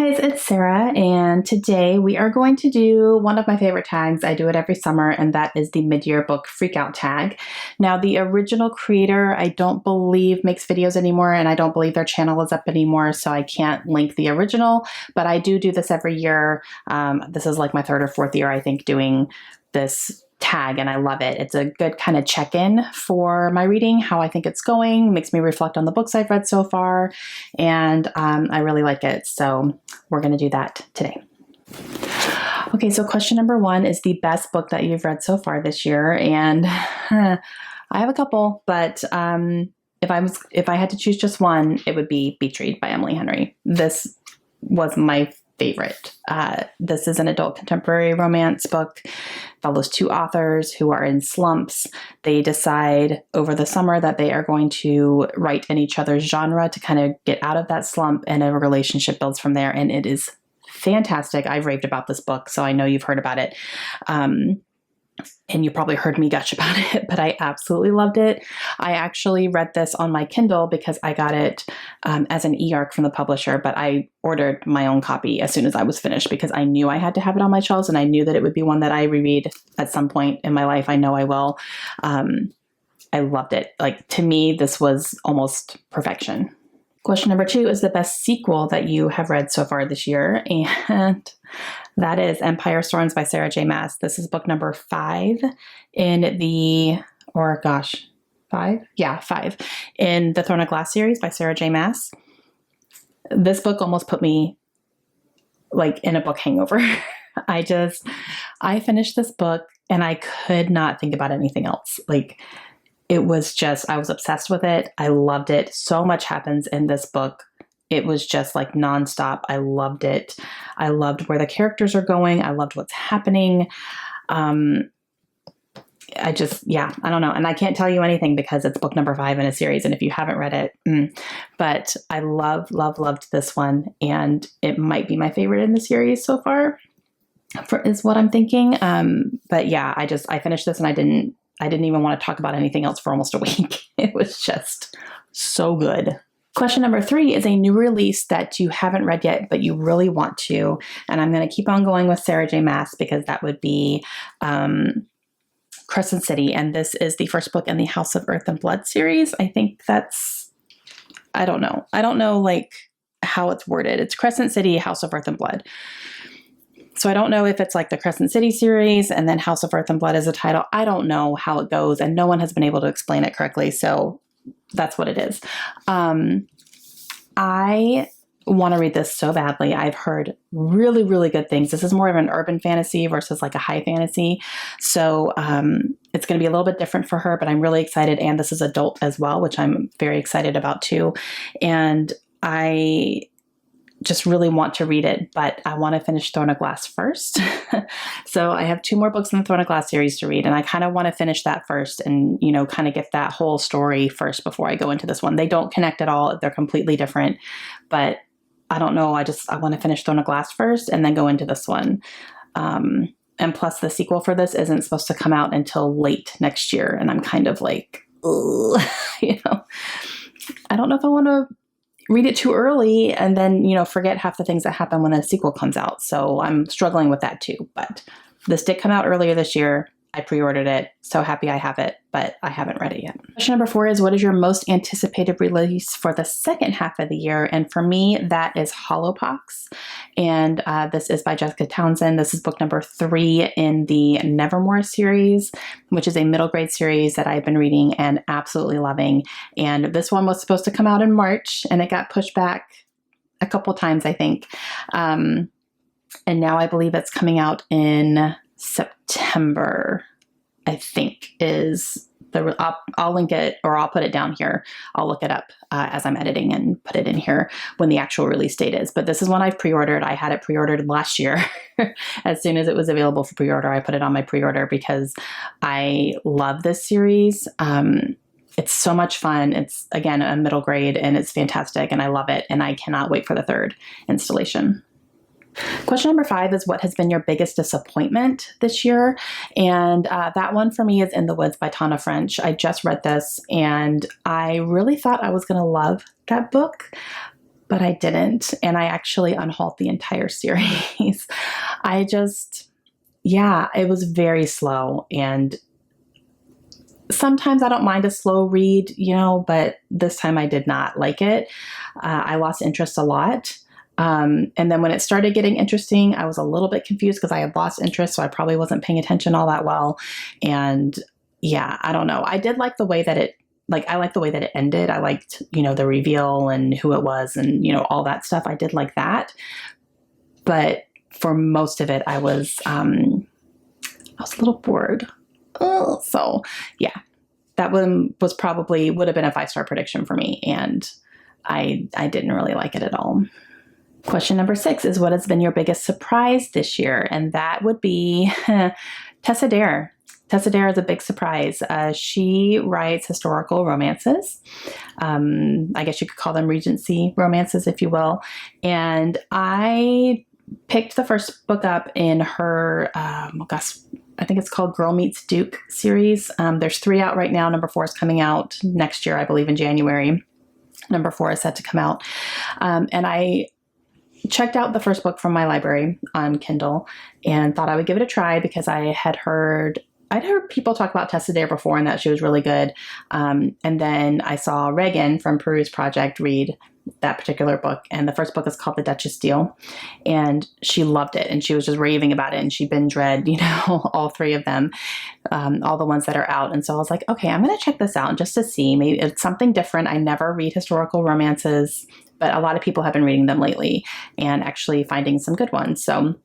guys, it's Sarah, and today we are going to do one of my favorite tags. I do it every summer, and that is the mid-year book freakout tag. Now, the original creator, I don't believe makes videos anymore, and I don't believe their channel is up anymore, so I can't link the original, but I do this every year. This is like my third or fourth year, I think, doing this tag, and I love it. It's a good kind of check-in for my reading, how I think it's going, makes me reflect on the books I've read so far, and I really like it. So we're going to do that today. Okay, so question number one is the best book that you've read so far this year, and I have a couple, but if I had to choose just one, it would be Beach Read by Emily Henry. This was my favorite. This is an adult contemporary romance book. Follows two authors who are in slumps. They decide over the summer that they are going to write in each other's genre to kind of get out of that slump, and a relationship builds from there. And it is fantastic. I've raved about this book, so I know you've heard about it. And you probably heard me gush about it, but I absolutely loved it. I actually read this on my Kindle because I got it as an e-arc from the publisher, but I ordered my own copy as soon as I was finished because I knew I had to have it on my shelves, and I knew that it would be one that I reread at some point in my life. I know I will. I loved it. Like, to me, this was almost perfection. Question number two is the best sequel that you have read so far this year, and that is Empire Storms by Sarah J. Maas. This is book number 5 in the, five in the Throne of Glass series by Sarah J. Maas. This book almost put me like in a book hangover. I finished this book and I could not think about anything else. Like, it was just, I was obsessed with it. I loved it. So much happens in this book. It was just like nonstop. I loved it. I loved where the characters are going. I loved what's happening. I don't know. And I can't tell you anything because it's book number 5 in a series. And if you haven't read it, but I loved this one. And it might be my favorite in the series so far, is what I'm thinking. But yeah, I finished this and I didn't even want to talk about anything else for almost a week. It was just so good. Question number 3 is a new release that you haven't read yet, but you really want to. And I'm going to keep on going with Sarah J. Maas because that would be Crescent City. And this is the first book in the House of Earth and Blood series. I think I don't know like how it's worded. It's Crescent City, House of Earth and Blood. So I don't know if it's like the Crescent City series and then House of Earth and Blood is a title. I don't know how it goes, and no one has been able to explain it correctly. So that's what it is. I want to read this so badly. I've heard really, really good things. This is more of an urban fantasy versus like a high fantasy. So it's going to be a little bit different for her, but I'm really excited. And this is adult as well, which I'm very excited about too. And I just really want to read it, but I want to finish Throne of Glass first. So I have 2 more books in the Throne of Glass series to read, and I kind of want to finish that first and, kind of get that whole story first before I go into this one. They don't connect at all. They're completely different, but I don't know. I want to finish Throne of Glass first and then go into this one. And plus the sequel for this isn't supposed to come out until late next year. And I'm kind of like, ugh, I don't know if I want to read it too early and then, forget half the things that happen when a sequel comes out. So I'm struggling with that too. But this did come out earlier this year. I pre-ordered it. So happy I have it, but I haven't read it yet. Question number 4 is, what is your most anticipated release for the second half of the year? And for me, that is Hollowpox. And this is by Jessica Townsend. This is book number 3 in the Nevermore series, which is a middle grade series that I've been reading and absolutely loving. And this one was supposed to come out in March and it got pushed back a couple times, I think. And now I believe it's coming out in September, I think is I'll link it, or I'll put it down here. I'll look it up as I'm editing and put it in here when the actual release date is. But this is one I've pre-ordered. I had it pre-ordered last year. As soon as it was available for pre-order, I put it on my pre-order because I love this series. It's so much fun. It's, again, a middle grade and it's fantastic and I love it. And I cannot wait for the 3rd installation. Question number 5 is, what has been your biggest disappointment this year? And that one for me is In the Woods by Tana French. I just read this and I really thought I was going to love that book, but I didn't. And I actually unhauled the entire series. Yeah, it was very slow. And sometimes I don't mind a slow read, but this time I did not like it. I lost interest a lot. And then when it started getting interesting, I was a little bit confused because I had lost interest. So I probably wasn't paying attention all that well. And yeah, I don't know. I did like the way that I liked the way that it ended. I liked, the reveal and who it was and, all that stuff. I did like that. But for most of it, I was a little bored. So yeah, that one would have been a 5-star prediction for me. And I didn't really like it at all. Question number 6 is, what has been your biggest surprise this year? And that would be Tessa Dare. Tessa Dare is a big surprise. She writes historical romances. I guess you could call them Regency romances, if you will. And I picked the first book up in her, I think it's called Girl Meets Duke series. There's 3 out right now. Number 4 is coming out next year, I believe in January. Number 4 is set to come out. And I checked out the first book from my library on Kindle and thought I would give it a try because I'd heard people talk about Tessa Dare before and that she was really good. And then I saw Reagan from Peruse Project read that particular book. And the first book is called The Duchess Deal. And she loved it. And she was just raving about it. And she binge read, all 3 of them, all the ones that are out. And so I was like, okay, I'm going to check this out just to see. Maybe it's something different. I never read historical romances, but a lot of people have been reading them lately and actually finding some good ones. So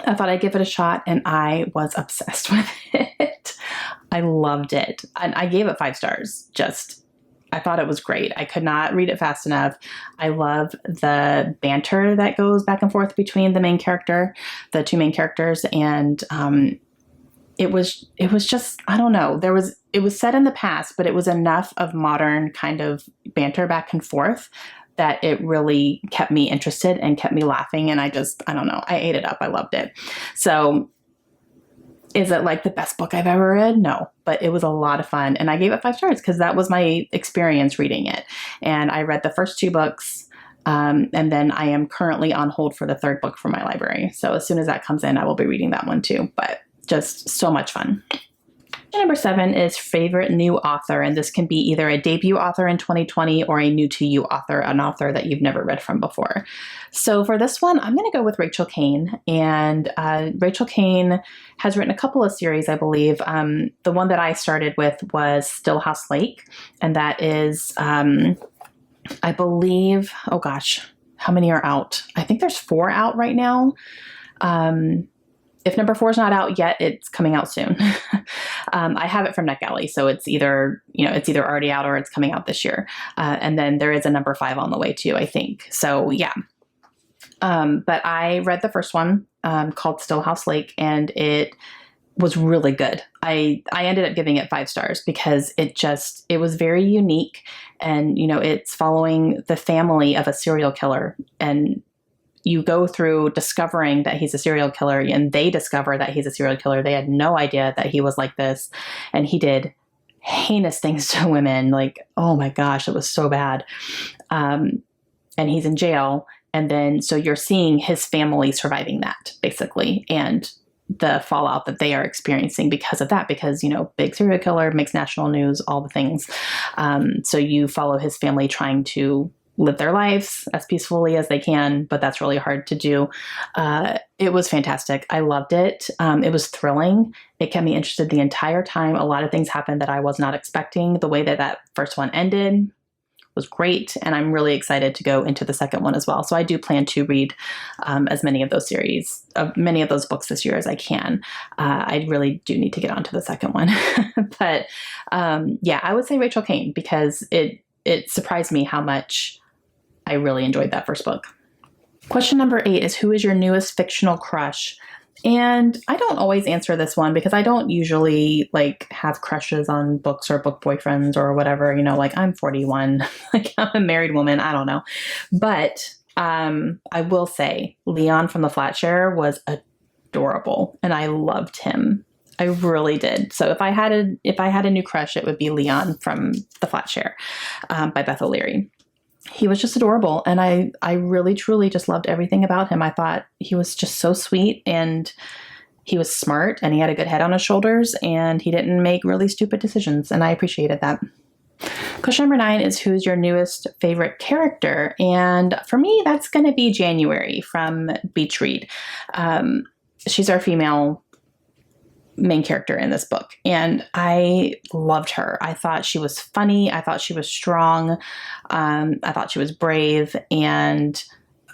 I thought I'd give it a shot, and I was obsessed with it. I loved it. And I gave it 5 stars. I thought it was great. I could not read it fast enough. I love the banter that goes back and forth between the two main characters. And it was just, I don't know. It was set in the past, but it was enough of modern kind of banter back and forth that it really kept me interested and kept me laughing. And I don't know, I ate it up. I loved it. So is it like the best book I've ever read? No, but it was a lot of fun. And I gave it 5 stars because that was my experience reading it. And I read the first 2 books. And then I am currently on hold for the 3rd book from my library. So as soon as that comes in, I will be reading that one too, but just so much fun. Number 7 is favorite new author, and this can be either a debut author in 2020 or a new to you author, an author that you've never read from before. So for this one, I'm going to go with Rachel Caine, and Rachel Caine has written a couple of series, I believe. The one that I started with was Stillhouse Lake, and that is, I believe, oh gosh, how many are out? I think there's 4 out right now. If number 4 is not out yet, it's coming out soon. I have it from NetGalley, so it's either already out or it's coming out this year. And then there is a number 5 on the way too, I think. So yeah. But I read the first one called Stillhouse Lake, and it was really good. I ended up giving it 5 stars because it was very unique, and it's following the family of a serial killer, and you go through discovering that he's a serial killer, and they discover that he's a serial killer. They had no idea that he was like this, and he did heinous things to women. Like, oh my gosh, it was so bad. And he's in jail. And then, so you're seeing his family surviving that basically, and the fallout that they are experiencing because of that, because, big serial killer makes national news, all the things. So you follow his family trying to live their lives as peacefully as they can, but that's really hard to do. It was fantastic. I loved it. It was thrilling. It kept me interested the entire time. A lot of things happened that I was not expecting. The way that first one ended was great, and I'm really excited to go into the second one as well. So I do plan to read as many of those books this year as I can. I really do need to get onto the second one. But yeah, I would say Rachel Caine because it surprised me how much I really enjoyed that first book. Question number 8 is, who is your newest fictional crush? And I don't always answer this one because I don't usually have crushes on books or book boyfriends or whatever, I'm 41, I'm a married woman. I don't know. But I will say Leon from the Flatshare was adorable, and I loved him. I really did. So if I had a new crush, it would be Leon from The Flatshare by Beth O'Leary. he was just adorable. And I really, truly just loved everything about him. I thought he was just so sweet, and he was smart, and he had a good head on his shoulders, and he didn't make really stupid decisions. And I appreciated that. Question number 9 is, who's your newest favorite character? And for me, that's going to be January from Beach Read. She's our female main character in this book, and I loved her. I thought she was funny. I thought she was strong. I thought she was brave and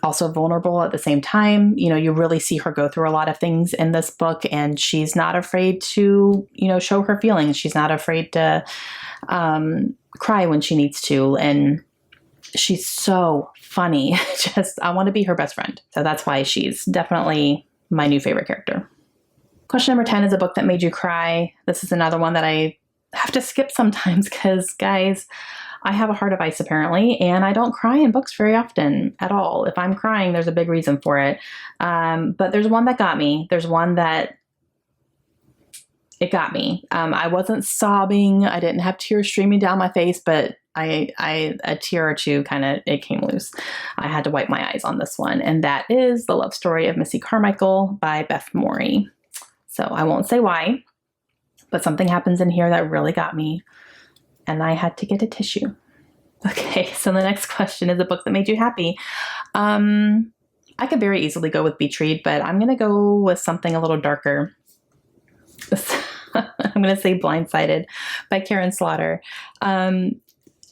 also vulnerable at the same time. You know, you really see her go through a lot of things in this book, and she's not afraid to, you know, show her feelings. She's not afraid to cry when she needs to, and she's so funny. I want to be her best friend. So that's why she's definitely my new favorite character. Question number 10 is a book that made you cry. This is another one that I have to skip sometimes because, guys, I have a heart of ice apparently, and I don't cry in books very often at all. If I'm crying, there's a big reason for it. But there's one that got me. There's one that it got me. I wasn't sobbing. I didn't have tears streaming down my face, but a tear or two it came loose. I had to wipe my eyes on this one, and that is The Love Story of Missy Carmichael by Beth Morrey. So I won't say why, but something happens in here that really got me, and I had to get a tissue. Okay, so the next question is a book that made you happy. I could very easily go with Beach Read, but I'm going to go with something a little darker. I'm going to say Blindsided by Karen Slaughter.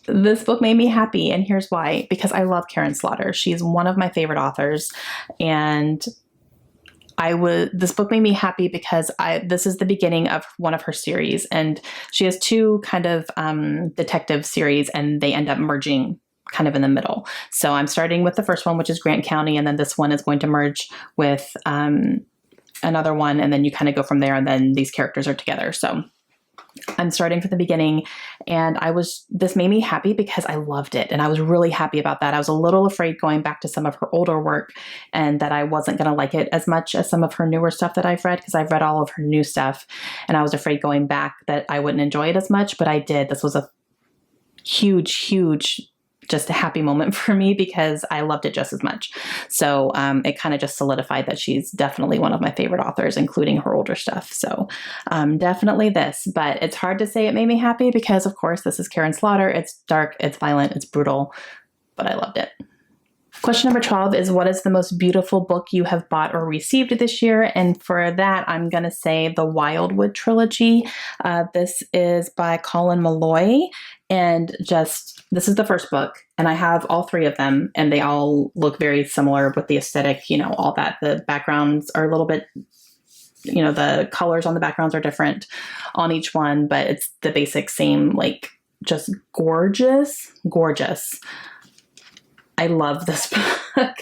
This book made me happy, and here's why. Because I love Karen Slaughter. She's one of my favorite authors, and this book made me happy because this is the beginning of one of her series, and she has two kind of detective series, and they end up merging kind of in the middle. So I'm starting with the first one, which is Grant County, and then this one is going to merge with another one, and then you kind of go from there, and then these characters are together. So I'm starting from the beginning, and this made me happy because I loved it, and I was really happy about that. I was a little afraid going back to some of her older work and that I wasn't going to like it as much as some of her newer stuff that I've read, because I've read all of her new stuff, and I was afraid going back that I wouldn't enjoy it as much, but I did. This was a huge just a happy moment for me because I loved it just as much. So it kind of just solidified that she's definitely one of my favorite authors, including her older stuff. So definitely this, but it's hard to say it made me happy because, of course, this is Karen Slaughter. It's dark, it's violent, it's brutal, but I loved it. Question number 12 is, what is the most beautiful book you have bought or received this year? And for that, I'm going to say the Wildwood trilogy. This is by Colin Malloy, and this is the first book, and I have all 3 of them, and they all look very similar with the aesthetic, all that. The backgrounds are a little bit, the colors on the backgrounds are different on each one, but it's the basic same, just gorgeous. I love this book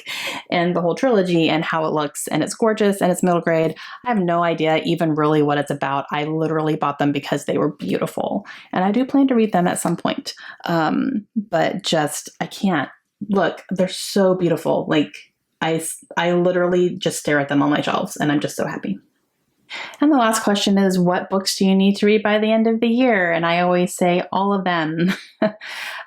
and the whole trilogy and how it looks, and it's gorgeous and it's middle grade. I have no idea even really what it's about. I literally bought them because they were beautiful, and I do plan to read them at some point. But I can't look. They're so beautiful. I literally just stare at them on my shelves, and I'm just so happy. And the last question is, what books do you need to read by the end of the year? And I always say all of them.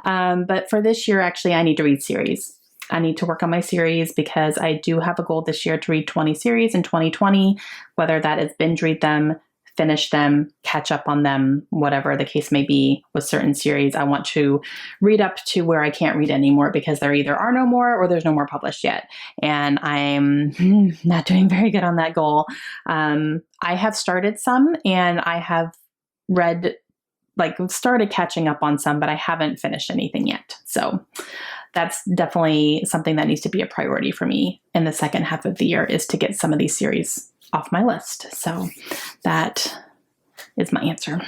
But for this year, actually, I need to read series. I need to work on my series because I do have a goal this year to read 20 series in 2020, whether that is binge read them, finish them, catch up on them, whatever the case may be with certain series. I want to read up to where I can't read anymore because there either are no more or there's no more published yet. And I'm not doing very good on that goal. I have started some, and I have read, started catching up on some, but I haven't finished anything yet. So that's definitely something that needs to be a priority for me in the second half of the year, is to get some of these series off my list. So that is my answer.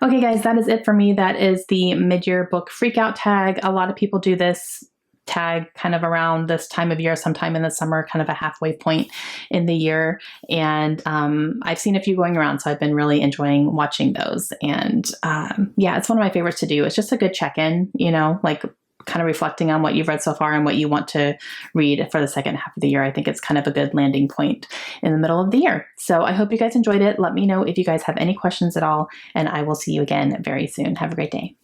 Okay, guys, that is it for me. That is the mid-year book freakout tag. A lot of people do this tag kind of around this time of year, sometime in the summer, kind of a halfway point in the year. And I've seen a few going around, so I've been really enjoying watching those. And it's one of my favorites to do. It's just a good check-in, kind of reflecting on what you've read so far and what you want to read for the second half of the year. I think it's kind of a good landing point in the middle of the year. So I hope you guys enjoyed it. Let me know if you guys have any questions at all, and I will see you again very soon. Have a great day.